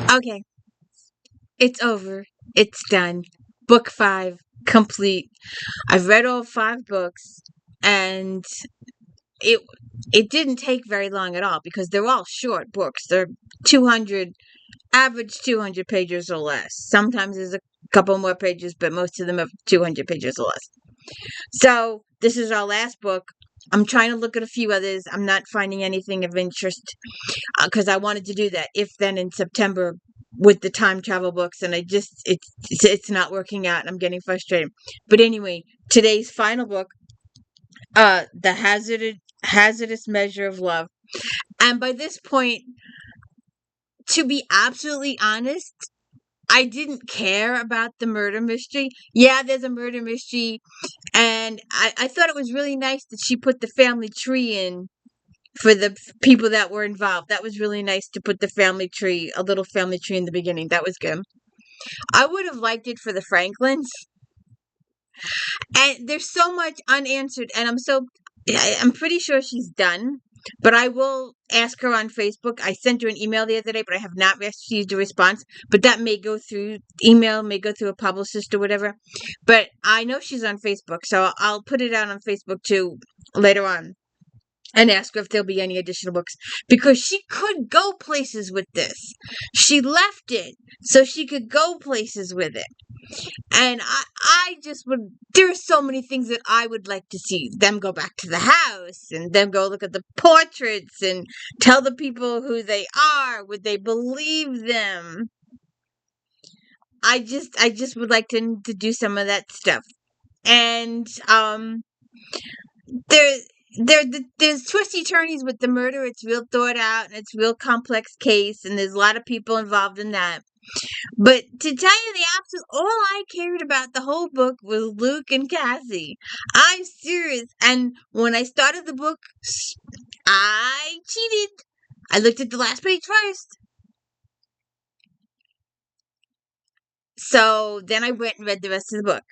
Okay, it's over. It's done. Book 5 complete. I've read all 5 books, and it it didn't take very long at all because they're all short books. They're 200 average 200 pages or less. Sometimes there's a couple more pages, but most of them are 200 pages or less. So this is our last book. I'm trying to look at a few others. I'm not finding anything of interest because I wanted to do that if then in September with the time travel books, and it's not working out, and I'm getting frustrated. But anyway, today's final book, the hazardous measure of love, and by this point, to be absolutely honest, I didn't care about the murder mystery. Yeah, there's a murder mystery, and I thought it was really nice that she put the family tree in for the people that were involved. That was really nice to put the family tree, a little family tree in the beginning. That was good. I would have liked it for the Franklins. And there's so much unanswered, and I'm pretty sure she's done. But I will ask her on Facebook. I sent her an email the other day, but I have not received a response. But that may go through email, may go through a publicist or whatever. But I know she's on Facebook, so I'll put it out on Facebook too later on and ask her if there'll be any additional books, because she could go places with this. She left it so she could go places with it. And I just would, there are so many things that I would like to see them go back to the house and them go look at the portraits and tell the people who they are. Would they believe them? I just would like to do some of that stuff. And there there's twisty turnies with the murder. It's real thought out and it's real complex case, and there's a lot of people involved in that. But to tell you the opposite, all I cared about the whole book was Luc and Cassie. I'm serious. And when I started the book, I cheated. I looked at the last page first. So then I went and read the rest of the book.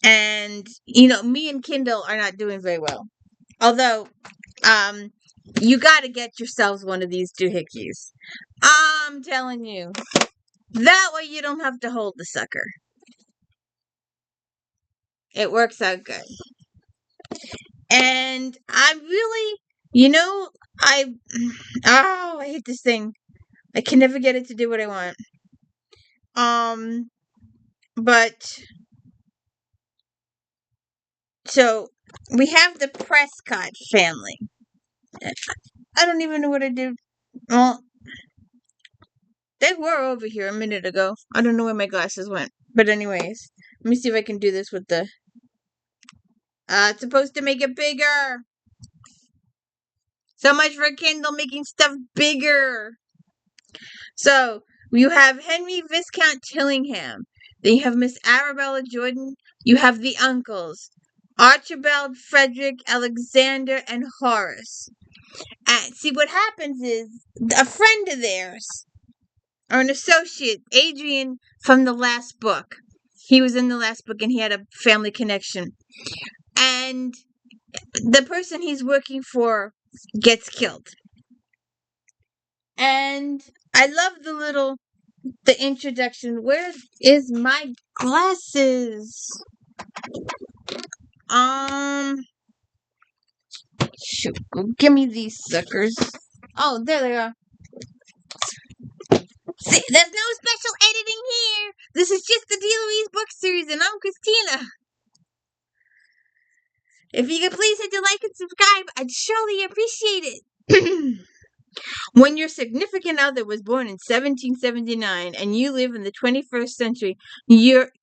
And, me and Kindle are not doing very well. Although, you gotta get yourselves one of these doohickeys. I'm telling you. That way you don't have to hold the sucker. It works out good. And I really, I hate this thing. I can never get it to do what I want. But so we have the Prescott family. I don't even know what I did. Well, they were over here a minute ago. I don't know where my glasses went. But anyways, let me see if I can do this with the. It's supposed to make it bigger. So much for Kindle making stuff bigger. So you have Henry Viscount Tillingham. Then you have Miss Arabella Jordan. You have the uncles, Archibald, Frederick, Alexander, and Horace. And see, what happens is a friend of theirs, or an associate, Adrian, from the last book. He was in the last book and he had a family connection. And the person he's working for gets killed. And I love the introduction. Where is my glasses? Shoot, give me these suckers. Oh, there they are. See, there's no special editing here. This is just the Louise book series, and I'm Christina. If you could please hit the like and subscribe, I'd surely appreciate it. When your significant other was born in 1779 and you live in the 21st century,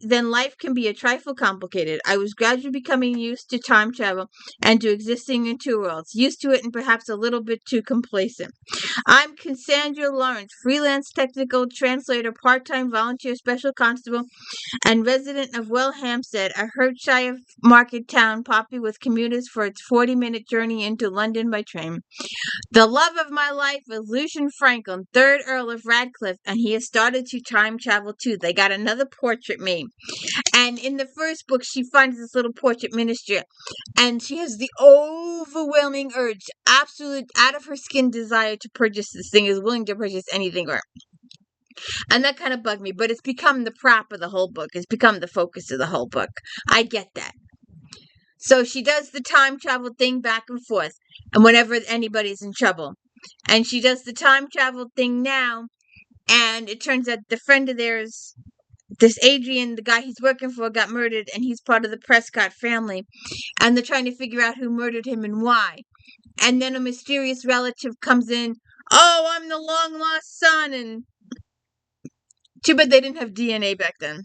then life can be a trifle complicated. I was gradually becoming used to time travel and to existing in two worlds, used to it and perhaps a little bit too complacent. I'm Cassandra Lawrence, freelance technical translator, part-time volunteer special constable, and resident of Well Hampstead, a Hertfordshire market town popular with commuters for its 40-minute journey into London by train. The love of my life is Lucian Franklin, 3rd Earl of Radcliffe, and he has started to time travel too. They got another portrait made. And in the first book, she finds this little portrait miniature, and she has the overwhelming urge, absolute out of her skin desire to purchase this thing, is willing to purchase anything for it. And that kind of bugged me, but it's become the prop of the whole book. It's become the focus of the whole book. I get that. So she does the time travel thing back and forth, and whenever anybody's in trouble. And she does the time travel thing now, and it turns out the friend of theirs, this Adrian, the guy he's working for, got murdered, and he's part of the Prescott family. And they're trying to figure out who murdered him and why. And then a mysterious relative comes in. Oh, I'm the long lost son, and too bad they didn't have DNA back then.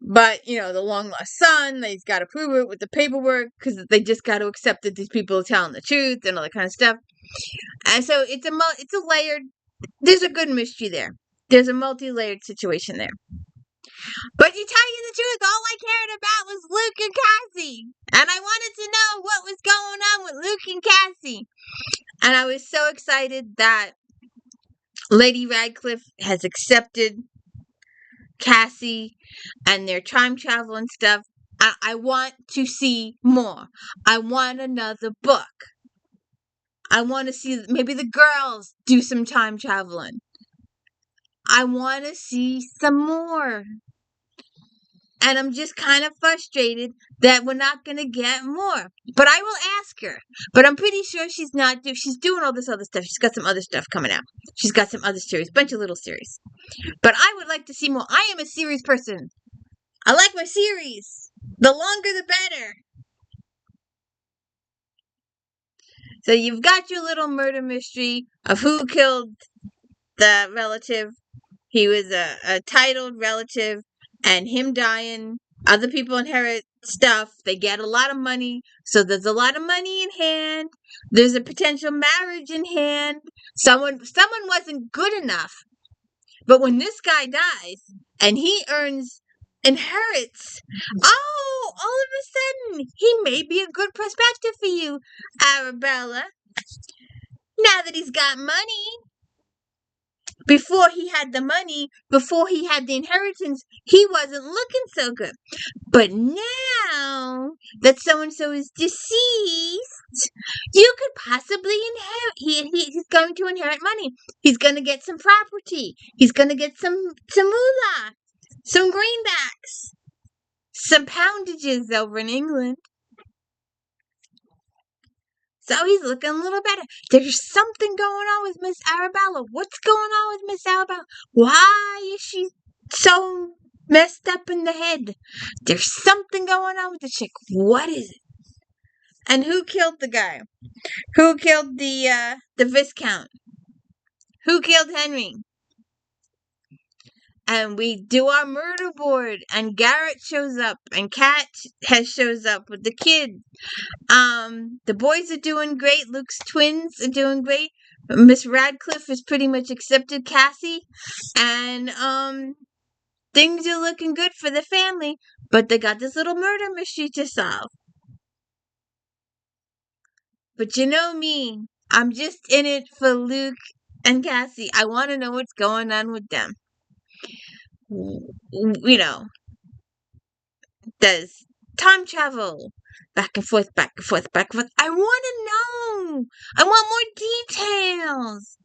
But, the long lost son, they've got to prove it with the paperwork because they just got to accept that these people are telling the truth and all that kind of stuff. And so it's a layered, there's a good mystery there. There's a multi-layered situation there. But to tell you the truth, all I cared about was Luc and Cassie. And I wanted to know what was going on with Luc and Cassie. And I was so excited that Lady Radcliffe has accepted Cassie and their time travel and stuff. I want to see more. I want another book. I want to see maybe the girls do some time traveling. I want to see some more. And I'm just kind of frustrated that we're not going to get more. But I will ask her. But I'm pretty sure she's not. She's doing all this other stuff. She's got some other stuff coming out. She's got some other series. Bunch of little series. But I would like to see more. I am a series person. I like my series. The longer the better. So you've got your little murder mystery of who killed the relative. He was a titled relative, and him dying. Other people inherit stuff. They get a lot of money. So there's a lot of money in hand. There's a potential marriage in hand. Someone wasn't good enough. But when this guy dies and he inherits, all of a sudden, he may be a good perspective for you, Arabella. Now that he's got money. Before he had the money, before he had the inheritance, he wasn't looking so good. But now that so-and-so is deceased, you could possibly inherit. He's going to inherit money. He's going to get some property. He's going to get some moolah, some greenbacks, some poundages over in England. So he's looking a little better. There's something going on with Miss Arabella. What's going on with Miss Arabella? Why is she so messed up in the head? There's something going on with the chick. What is it? And who killed the guy? Who killed the Viscount? Who killed Henry? And we do our murder board, and Garrett shows up, and Kat shows up with the kid. The boys are doing great. Luke's twins are doing great. Miss Radcliffe has pretty much accepted Cassie, and things are looking good for the family. But they got this little murder mystery to solve. But you know me, I'm just in it for Luke and Cassie. I want to know what's going on with them. Does time travel back and forth, back and forth, back and forth. I want to know. I want more details.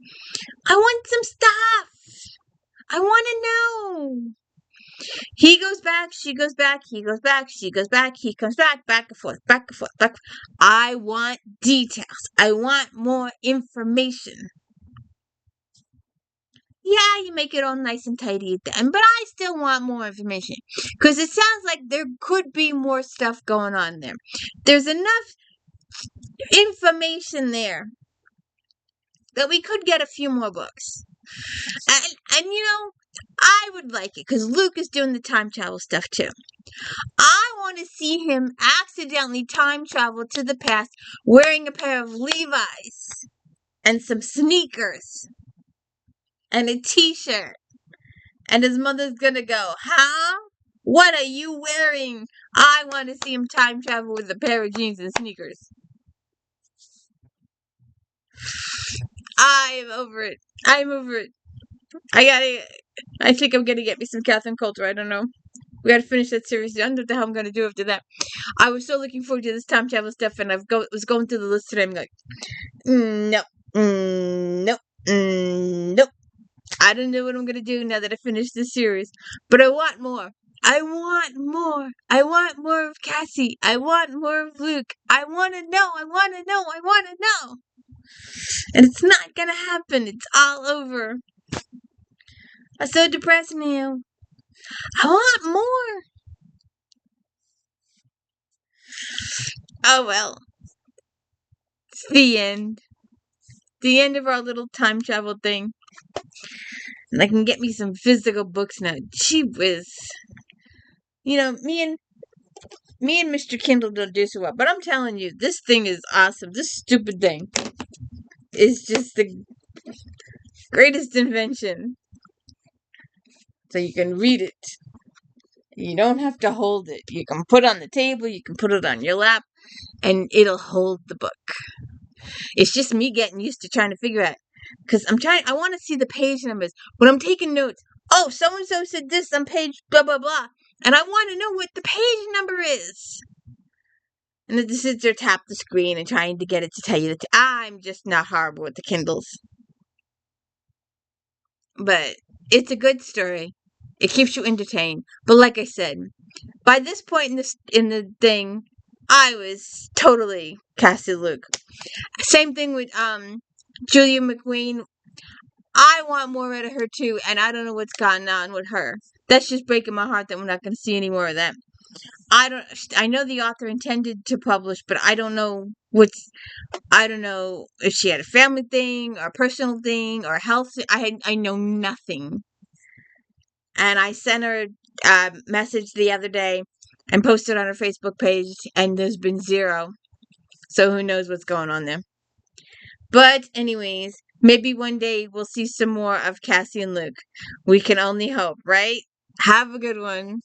I want some stuff. I want to know. He goes back, she goes back, he goes back, she goes back, he comes back, back and forth, back and forth, back. I want details. I want more information. Yeah, you make it all nice and tidy at the end, but I still want more information. Because it sounds like there could be more stuff going on there. There's enough information there that we could get a few more books. And I would like it, because Luke is doing the time travel stuff too. I want to see him accidentally time travel to the past wearing a pair of Levi's and some sneakers. And a t-shirt. And his mother's gonna go, huh? What are you wearing? I want to see him time travel with a pair of jeans and sneakers. I'm over it. I think I'm gonna get me some Catherine Coulter. I don't know. We gotta finish that series. I don't know what the hell I'm gonna do after that. I was so looking forward to this time travel stuff, and was going through the list today. I'm like, nope, nope, nope. I don't know what I'm gonna do now that I finish this series, but I want more. I want more. I want more of Cassie. I want more of Luke. I want to know. I want to know. I want to know. And it's not gonna happen. It's all over. I'm so depressed now. I want more. Oh well. It's the end. The end of our little time travel thing. And I can get me some physical books now. Gee whiz. You know, me and Mr. Kindle don't do so well. But I'm telling you, this thing is awesome. This stupid thing is just the greatest invention. So you can read it. You don't have to hold it. You can put it on the table, you can put it on your lap, and it'll hold the book. It's just me getting used to trying to figure out. Because I want to see the page numbers. When I'm taking notes, oh, so-and-so said this on page blah, blah, blah. And I want to know what the page number is. And then just sits there, tap the screen and trying to get it to tell you that I'm just not horrible with the Kindles. But it's a good story. It keeps you entertained. But like I said, by this point in the thing, I was totally Cassie Luc. Same thing with Julia McQueen. I want more out of her too, and I don't know what's gone on with her. That's just breaking my heart that we're not going to see any more of that. I know the author intended to publish, but I don't know if she had a family thing or a personal thing or a health thing. I know nothing. And I sent her a message the other day and posted on her Facebook page, and there's been zero. So who knows what's going on there. But anyways, maybe one day we'll see some more of Cassie and Luc. We can only hope, right? Have a good one.